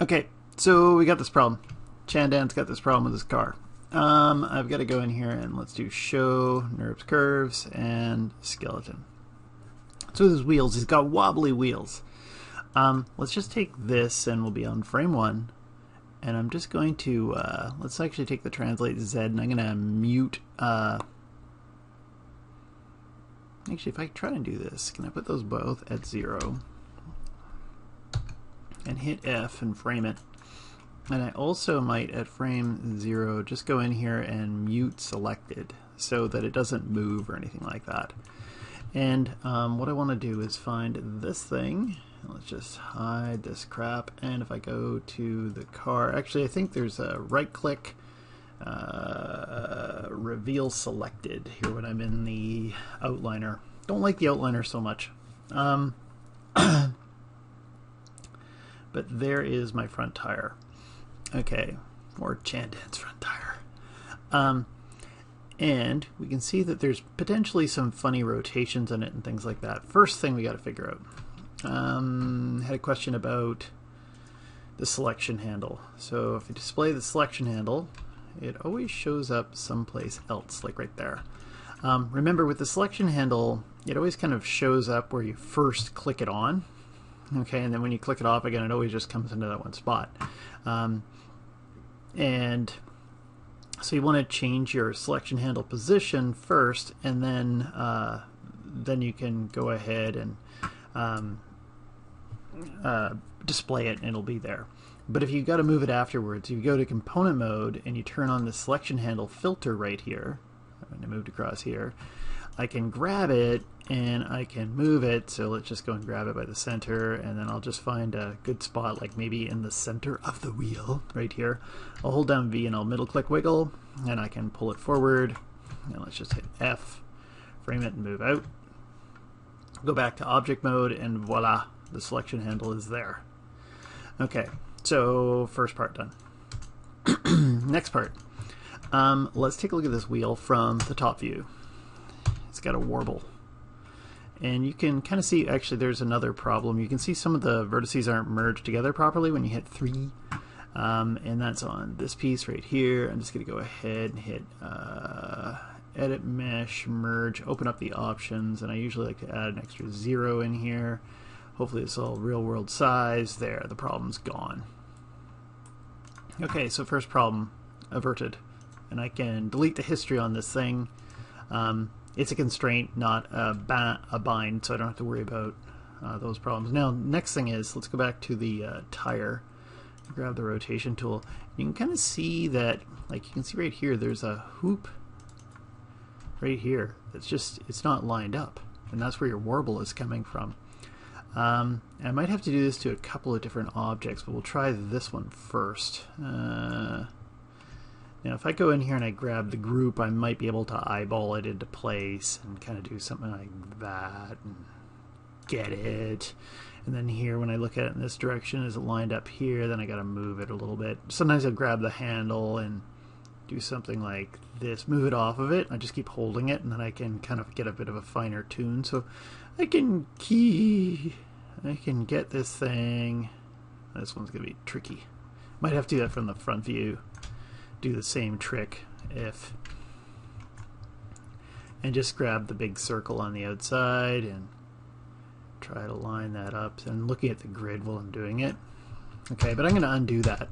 Okay, so we got this problem. Chandan's got this problem with his car. I've got to go in here and let's do show NURBS curves and skeleton. So with his wheels, he's got wobbly wheels. Let's just take this and we'll be on frame 1. And I'm just going to, let's actually take the translate Z and I'm going to mute, actually if I try to do this, can I put those both at 0 and hit F and frame it? And I also might at frame 0 just go in here and mute selected so that it doesn't move or anything like that. And what I want to do is find this thing. Let's just hide this crap, and if I go to the car, actually I think there's a right click, reveal selected here when I'm in the outliner. Don't like the outliner so much. But there is my front tire. Okay, or Chandan's front tire. And we can see that there's potentially some funny rotations in it and things like that. First thing we got to figure out. Had a question about the selection handle. So if you display the selection handle, it always shows up someplace else, like right there. Remember, with the selection handle, it always kind of shows up where you first click it on. Okay, and then when you click it off again, it always just comes into that one spot. And so you want to change your selection handle position first, and then you can go ahead and display it and it'll be there. But if you've got to move it afterwards, you go to component mode and you turn on the selection handle filter right here. I'm going to move across here. I can grab it and I can move it, so let's just go and grab it by the center, and then I'll just find a good spot, like maybe in the center of the wheel right here. I'll hold down V and I'll middle click wiggle, and I can pull it forward, and let's just hit F, frame it and move out. Go back to object mode, and voila, the selection handle is there. Okay, so first part done. Next part. Let's take a look at this wheel from the top view. It's got a warble. And you can kind of see, actually there's another problem. You can see some of the vertices aren't merged together properly when you hit 3. And that's on this piece right here. I'm just going to go ahead and hit edit mesh, merge, open up the options, and I usually like to add an extra 0 in here. Hopefully it's all real world size. There, the problem's gone. Okay, so first problem averted. And I can delete the history on this thing. It's a constraint, not a bind, so I don't have to worry about those problems. Now, next thing is, let's go back to the tire, grab the rotation tool. You can kind of see that, like you can see right here, there's a hoop right here. It's not lined up, and that's where your warble is coming from. I might have to do this to a couple of different objects, but we'll try this one first. Now if I go in here and I grab the group, I might be able to eyeball it into place and kind of do something like that and get it. And then here, when I look at it in this direction, is it lined up here? Then I got to move it a little bit. Sometimes I'll grab the handle and do something like this, move it off of it. I just keep holding it, and then I can kind of get a bit of a finer tune. So I can get this thing. This one's going to be tricky. Might have to do that from the front view. Do the same trick and just grab the big circle on the outside and try to line that up, and looking at the grid while I'm doing it. Okay, but I'm going to undo that.